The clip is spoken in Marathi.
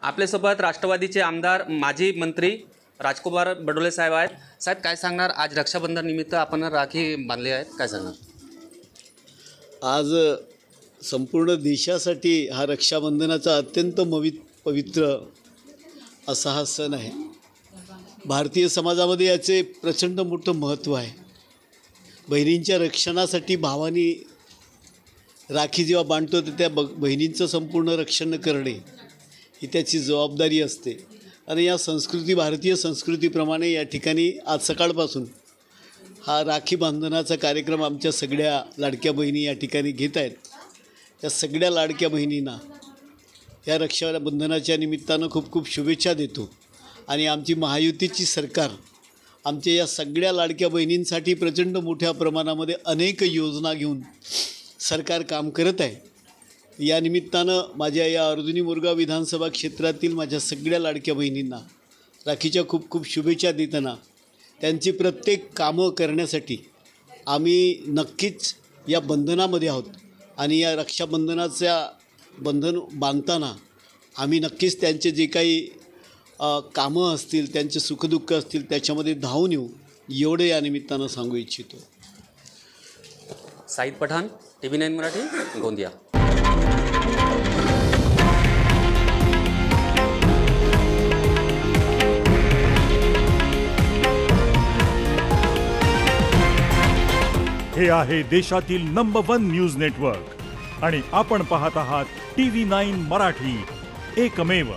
आपल्यासोबत राष्ट्रवादीचे आमदार माजी मंत्री राजकुमार बडोले साहेब आहेत. साहेब काय सांगणार, आज रक्षाबंधन निमित्त आपण राखी बांधली आहेत, काय सांगणार? आज संपूर्ण देशासाठी हा रक्षाबंधनाचा अत्यंत पवित्र असा हा सण आहे. भारतीय समाजामध्ये याचे प्रचंड मोठं महत्त्व आहे. बहिणींच्या रक्षणासाठी भावानी राखी जेव्हा बांधतो तर त्या बहिणींचं संपूर्ण रक्षण करणे ही त्याची जबाबदारी असते. आणि या भारतीय संस्कृतीप्रमाणे या ठिकाणी आज सकाळपासून हा राखी बांधनाचा कार्यक्रम आमच्या सगळ्या लाडक्या बहिणी या ठिकाणी घेत आहेत. त्या सगळ्या लाडक्या बहिणींना या रक्षाबंधनाच्या निमित्तानं खूप खूप शुभेच्छा देतो. आणि आमची महायुतीची सरकार आमच्या या सगळ्या लाडक्या बहिणींसाठी प्रचंड मोठ्या प्रमाणामध्ये अनेक योजना घेऊन सरकार काम करत आहे. या निमित्तानं माझ्या या अर्जुनी मोरगाव विधानसभा क्षेत्रातील माझ्या सगळ्या लाडक्या बहिणींना राखीच्या खूप खूप शुभेच्छा देताना त्यांची प्रत्येक कामं करण्यासाठी आम्ही नक्कीच या बंधनामध्ये आहोत. आणि या रक्षाबंधनाच्या बंधन बांधताना आम्ही नक्कीच त्यांचे जे काही कामं असतील, त्यांचे सुखदुःख असतील, त्याच्यामध्ये धावून येऊ एवढं या निमित्तानं सांगू इच्छितो. साईद पठाण, TV9 मराठी, गोंदिया. हे आहे देशातील नंबर 1 न्यूज नेटवर्क आणि आपण पाहत आहात TV9 मराठी, एकमेव.